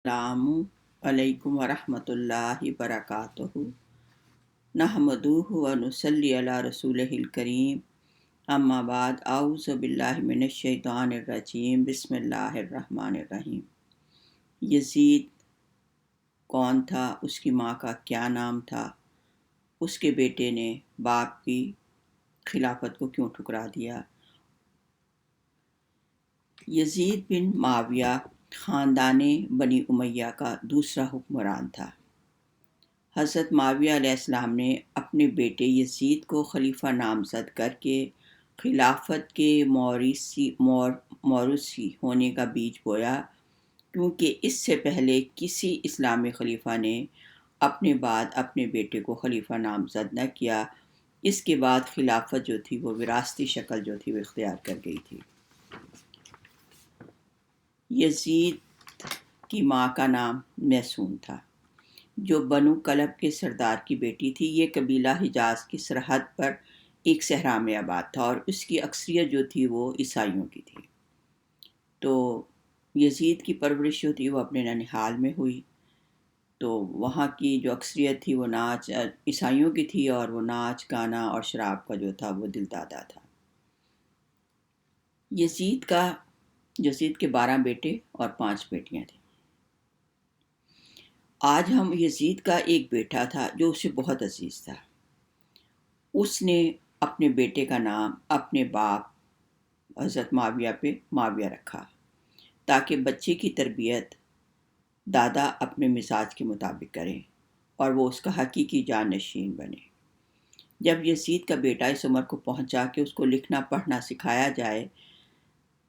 السلام علیکم ورحمۃ اللہ وبرکاتہ نحمدہ و نصلی علی رسولہ الکریم اما بعد اعوذ باللہ من الشیطان الرجیم بسم اللہ الرحمن الرحیم۔ یزید کون تھا؟ اس کی ماں کا کیا نام تھا؟ اس کے بیٹے نے باپ کی خلافت کو کیوں ٹھکرا دیا؟ یزید بن معاویہ خاندان بنی امیہ کا دوسرا حکمران تھا۔ حضرت معاویہ علیہ السلام نے اپنے بیٹے یزید کو خلیفہ نامزد کر کے خلافت کے موروثی ہونے کا بیج بویا، کیونکہ اس سے پہلے کسی اسلامی خلیفہ نے اپنے بعد اپنے بیٹے کو خلیفہ نامزد نہ کیا۔ اس کے بعد خلافت جو تھی وہ وراثتی شکل جو تھی وہ اختیار کر گئی تھی۔ یزید کی ماں کا نام میسون تھا، جو بنو کلب کے سردار کی بیٹی تھی۔ یہ قبیلہ حجاز کی سرحد پر ایک صحرا میں آباد تھا اور اس کی اکثریت جو تھی وہ عیسائیوں کی تھی۔ تو یزید کی پرورش جو تھی وہ اپنے ننھیال میں ہوئی، تو وہاں کی جو اکثریت تھی وہ عیسائیوں کی تھی، اور وہ ناچ گانا اور شراب کا جو تھا وہ دل دادا تھا۔ یزید کے 12 بیٹے اور 5 بیٹیاں تھیں۔ آج ہم یزید کا ایک بیٹا تھا جو اسے بہت عزیز تھا۔ اس نے اپنے بیٹے کا نام اپنے باپ حضرت معاویہ پہ معاویہ رکھا، تاکہ بچے کی تربیت دادا اپنے مزاج کے مطابق کرے اور وہ اس کا حقیقی جانشین بنے۔ جب یزید کا بیٹا اس عمر کو پہنچا کہ اس کو لکھنا پڑھنا سکھایا جائے،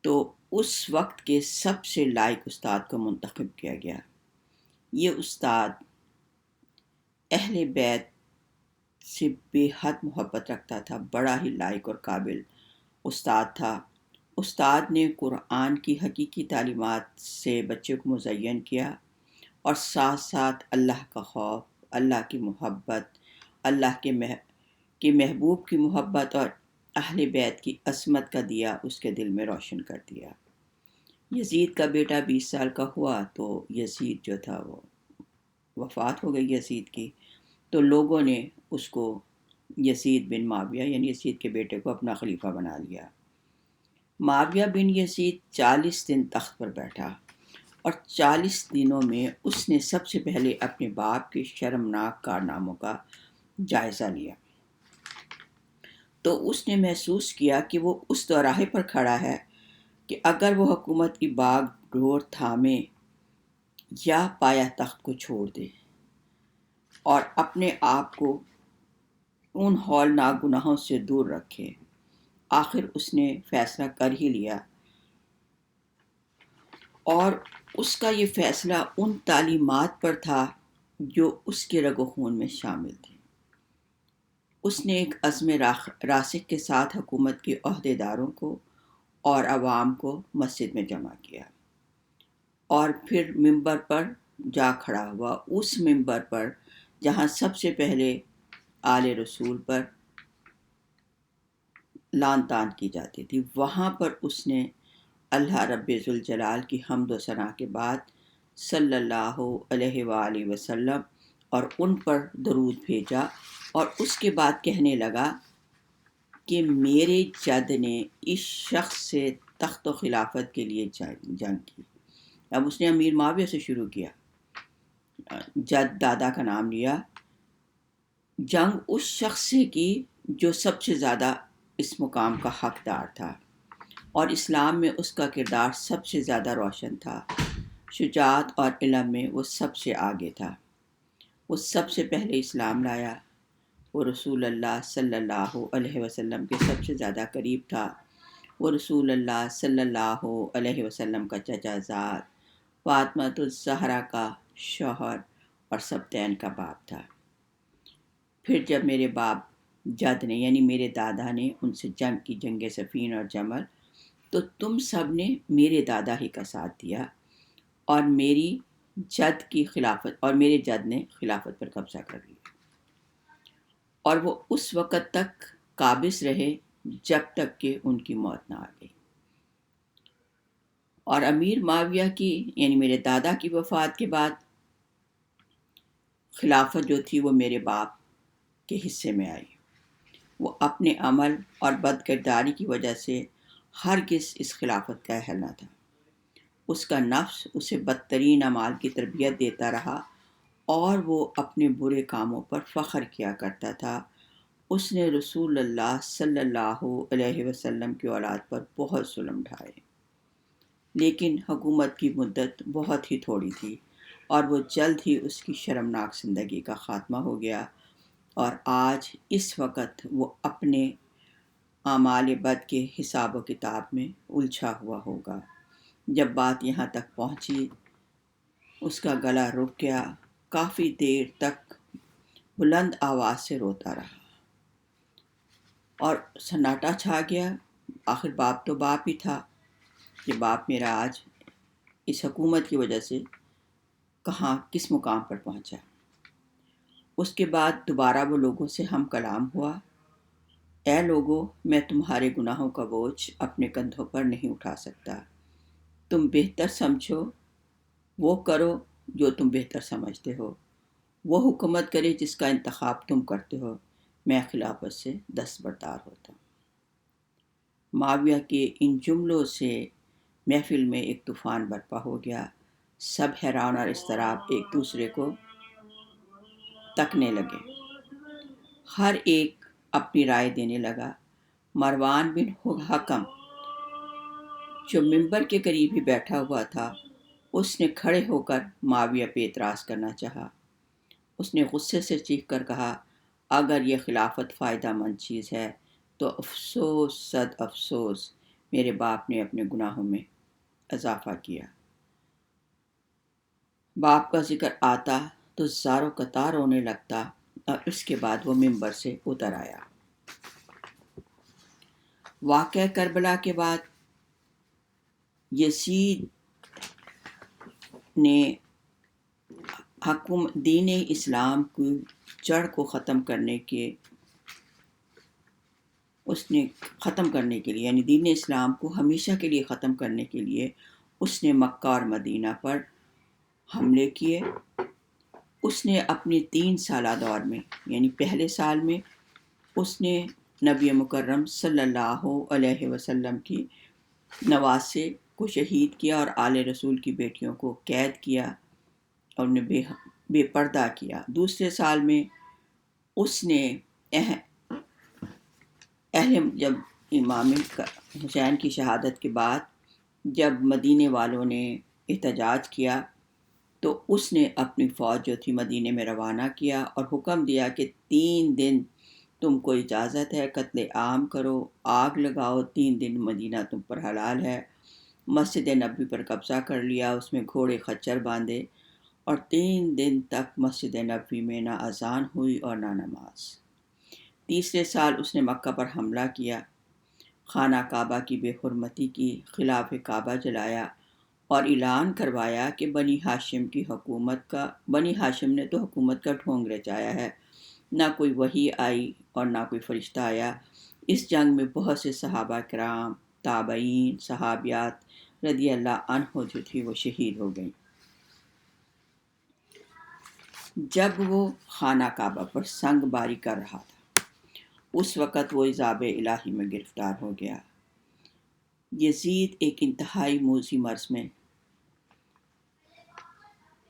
تو اس وقت کے سب سے لائق استاد کو منتخب کیا گیا۔ یہ استاد اہل بیت سے بے حد محبت رکھتا تھا، بڑا ہی لائق اور قابل استاد تھا۔ استاد نے قرآن کی حقیقی تعلیمات سے بچے کو مزین کیا، اور ساتھ ساتھ اللہ کا خوف، اللہ کی محبت، اللہ کے محبوب کی محبت اور اہل بیت کی عظمت کا دیا اس کے دل میں روشن کر دیا۔ یزید کا بیٹا 20 سال کا ہوا تو یزید جو تھا وہ وفات ہو گئی یزید کی، تو لوگوں نے اس کو یزید بن معاویہ یعنی یزید کے بیٹے کو اپنا خلیفہ بنا لیا۔ معاویہ بن یزید 40 دن تخت پر بیٹھا، اور 40 دنوں میں اس نے سب سے پہلے اپنے باپ کے شرمناک کارناموں کا جائزہ لیا۔ تو اس نے محسوس کیا کہ وہ اس دوراہے پر کھڑا ہے کہ اگر وہ حکومت کی باغ ڈور تھامے یا پایا تخت کو چھوڑ دے اور اپنے آپ کو ان ہولناک گناہوں سے دور رکھے۔ آخر اس نے فیصلہ کر ہی لیا، اور اس کا یہ فیصلہ ان تعلیمات پر تھا جو اس کے رگ و خون میں شامل تھے۔ اس نے ایک عزم راسخ کے ساتھ حکومت کے عہدیداروں کو اور عوام کو مسجد میں جمع کیا، اور پھر ممبر پر جا کھڑا ہوا، اس ممبر پر جہاں سب سے پہلے آل رسول پر لعن طعن کی جاتی تھی، وہاں پر اس نے اللہ رب ذوالجلال کی حمد و ثنا کے بعد صلی اللہ علیہ وآلہ وسلم اور ان پر درود بھیجا، اور اس کے بعد کہنے لگا کہ میرے جد نے اس شخص سے تخت و خلافت کے لیے جنگ کی۔ اب اس نے امیر معاویہ سے شروع کیا، جد دادا کا نام لیا۔ جنگ اس شخص سے کی جو سب سے زیادہ اس مقام کا حقدار تھا، اور اسلام میں اس کا کردار سب سے زیادہ روشن تھا۔ شجاعت اور علم میں وہ سب سے آگے تھا۔ وہ سب سے پہلے اسلام لایا۔ وہ رسول اللہ صلی اللہ علیہ وسلم کے سب سے زیادہ قریب تھا۔ وہ رسول اللہ صلی اللہ علیہ وسلم کا چچا زاد، فاطمۃ الزہرا کا شوہر اور سبتین کا باپ تھا۔ پھر جب میرے باپ جد نے یعنی میرے دادا نے ان سے جنگ کی، جنگ صفین اور جمل، تو تم سب نے میرے دادا ہی کا ساتھ دیا، اور میری جد کی خلافت اور میرے جد نے خلافت پر قبضہ کر لیا، اور وہ اس وقت تک قابض رہے جب تک کہ ان کی موت نہ آ گئی۔ اور امیر معاویہ کی یعنی میرے دادا کی وفات کے بعد خلافت جو تھی وہ میرے باپ کے حصے میں آئی۔ وہ اپنے عمل اور بد کرداری کی وجہ سے ہرگز اس خلافت کا اہل نہ تھا۔ اس کا نفس اسے بدترین اعمال کی تربیت دیتا رہا اور وہ اپنے برے کاموں پر فخر کیا کرتا تھا۔ اس نے رسول اللہ صلی اللہ علیہ وسلم کی اولاد پر بہت ظلم ڈھائے، لیکن حکومت کی مدت بہت ہی تھوڑی تھی اور وہ جلد ہی اس کی شرمناک زندگی کا خاتمہ ہو گیا، اور آج اس وقت وہ اپنے اعمال بد کے حساب و کتاب میں الجھا ہوا ہوگا۔ جب بات یہاں تک پہنچی اس کا گلا رک گیا، کافی دیر تک بلند آواز سے روتا رہا اور سناٹا چھا گیا۔ آخر باپ تو باپ ہی تھا کہ باپ میرا آج اس حکومت کی وجہ سے کہاں کس مقام پر پہنچا۔ اس کے بعد دوبارہ وہ لوگوں سے ہم کلام ہوا۔ اے لوگو، میں تمہارے گناہوں کا بوجھ اپنے کندھوں پر نہیں اٹھا سکتا۔ تم بہتر سمجھو وہ کرو جو تم بہتر سمجھتے ہو، وہ حکومت کرے جس کا انتخاب تم کرتے ہو، میں خلافت سے دستبردار ہوتا ہوں۔ معاویہ کے ان جملوں سے محفل میں ایک طوفان برپا ہو گیا۔ سب حیران اور اضطراب ایک دوسرے کو تکنے لگے۔ ہر ایک اپنی رائے دینے لگا۔ مروان بن حکم جو ممبر کے قریب ہی بیٹھا ہوا تھا، اس نے کھڑے ہو کر معاویہ پہ اعتراض کرنا چاہا۔ اس نے غصے سے چیخ کر کہا، اگر یہ خلافت فائدہ مند چیز ہے تو افسوس صد افسوس، میرے باپ نے اپنے گناہوں میں اضافہ کیا۔ باپ کا ذکر آتا تو زاروں قطار رونے لگتا، اور اس کے بعد وہ ممبر سے اتر آیا۔ واقعہ کربلا کے بعد یزید نے دین اسلام کی جڑ کو ختم کرنے کے لیے یعنی دین اسلام کو ہمیشہ کے لیے ختم کرنے کے لیے اس نے مکہ اور مدینہ پر حملے کیے۔ اس نے اپنے 3 سالہ دور میں یعنی پہلے سال میں اس نے نبی مکرم صلی اللہ علیہ وسلم کی نواسے کو شہید کیا اور آل رسول کی بیٹیوں کو قید کیا اور انہیں بے پردہ کیا۔ دوسرے سال میں اس نے جب امام حسین کی شہادت کے بعد جب مدینے والوں نے احتجاج کیا تو اس نے اپنی فوج جو تھی مدینے میں روانہ کیا اور حکم دیا کہ 3 دن تم کو اجازت ہے، قتل عام کرو، آگ لگاؤ، 3 دن مدینہ تم پر حلال ہے۔ مسجد نبوی پر قبضہ کر لیا، اس میں گھوڑے خچر باندھے، اور 3 دن تک مسجد نبوی میں نہ اذان ہوئی اور نہ نماز۔ تیسرے سال اس نے مکہ پر حملہ کیا، خانہ کعبہ کی بے حرمتی کی، خلاف کعبہ جلایا اور اعلان کروایا کہ بنی ہاشم نے تو حکومت کا ڈھونگ رچایا ہے، نہ کوئی وحی آئی اور نہ کوئی فرشتہ آیا۔ اس جنگ میں بہت سے صحابہ کرام، تابعین، صحابیات رضی اللہ عنہ جو تھی وہ شہید ہو گئیں۔ جب وہ خانہ کعبہ پر سنگ باری کر رہا تھا اس وقت وہ عذاب الہی میں گرفتار ہو گیا۔ یزید ایک انتہائی موذی مرض میں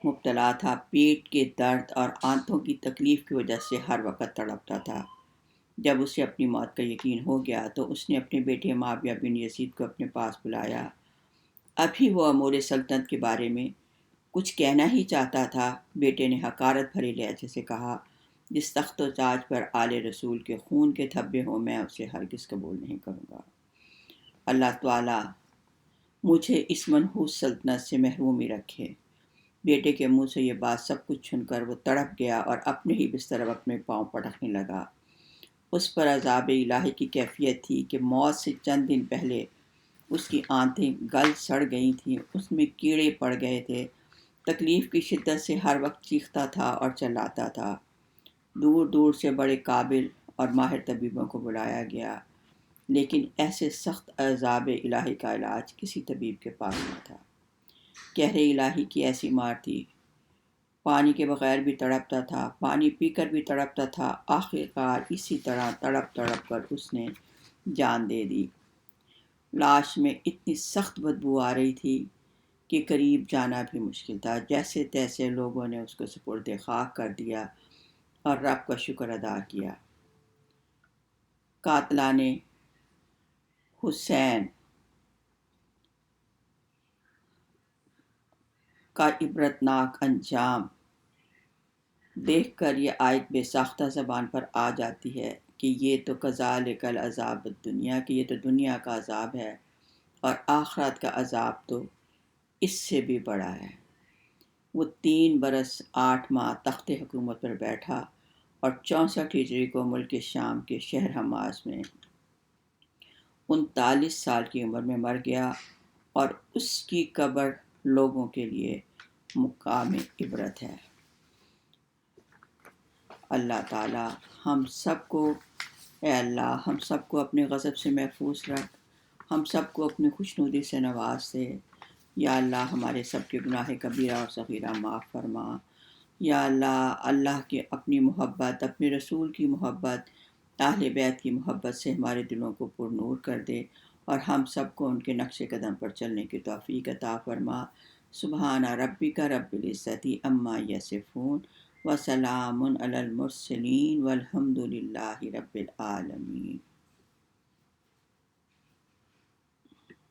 مبتلا تھا۔ پیٹ کے درد اور آنتوں کی تکلیف کی وجہ سے ہر وقت تڑپتا تھا۔ جب اسے اپنی موت کا یقین ہو گیا تو اس نے اپنے بیٹے معاویہ بن یزید کو اپنے پاس بلایا۔ ابھی وہ امور سلطنت کے بارے میں کچھ کہنا ہی چاہتا تھا، بیٹے نے حقارت بھرے لہجے سے کہا، جس تخت و تاج پر آل رسول کے خون کے دھبے ہوں میں اسے ہرگز قبول نہیں کروں گا۔ اللہ تعالیٰ مجھے اس منحوس سلطنت سے محروم ہی رکھے۔ بیٹے کے منہ سے یہ بات سب کچھ سن کر وہ تڑپ گیا اور اپنے ہی بستر پر اپنے پاؤں پٹکنے لگا۔ اس پر عذاب الہی کی کیفیت تھی کہ موت سے چند دن پہلے اس کی آنتیں گل سڑ گئی تھیں، اس میں کیڑے پڑ گئے تھے، تکلیف کی شدت سے ہر وقت چیختا تھا اور چلاتا تھا۔ دور دور سے بڑے قابل اور ماہر طبیبوں کو بلایا گیا، لیکن ایسے سخت عذاب الہی کا علاج کسی طبیب کے پاس نہ تھا۔ قہر الہی کی ایسی مار تھی، پانی کے بغیر بھی تڑپتا تھا، پانی پی کر بھی تڑپتا تھا، آخر کار اسی طرح تڑپ تڑپ کر اس نے جان دے دی۔ لاش میں اتنی سخت بدبو آ رہی تھی کہ قریب جانا بھی مشکل تھا۔ جیسے تیسے لوگوں نے اس کو سپرد خاک کر دیا اور رب کا شکر ادا کیا۔ قاتلان حسین کا عبرتناک انجام دیکھ کر یہ آیت بے ساختہ زبان پر آ جاتی ہے کہ یہ تو کذالک العذاب الدنیا، کہ یہ تو دنیا کا عذاب ہے، اور آخرت کا عذاب تو اس سے بھی بڑا ہے۔ وہ 3 برس 8 ماہ تخت حکومت پر بیٹھا اور 64 ہجری کو ملک شام کے شہر حماس میں 39 سال کی عمر میں مر گیا، اور اس کی قبر لوگوں کے لیے مقام عبرت ہے۔ اللہ تعالی ہم سب کو، اے اللہ ہم سب کو اپنے غضب سے محفوظ رکھ، ہم سب کو اپنی خوشنودی سے نواز دے۔ یا اللہ ہمارے سب کے گناہ کبیرہ اور صغیرہ معاف فرما۔ یا اللہ، اللہ کی اپنی محبت، اپنے رسول کی محبت، اہل بیت کی محبت سے ہمارے دلوں کو پر نور کر دے، اور ہم سب کو ان کے نقش قدم پر چلنے کی توفیق عطا فرما۔ سبحان ربک رب العزت عما یصفون وسلام علی المرسلین والحمد للہ رب العالمین۔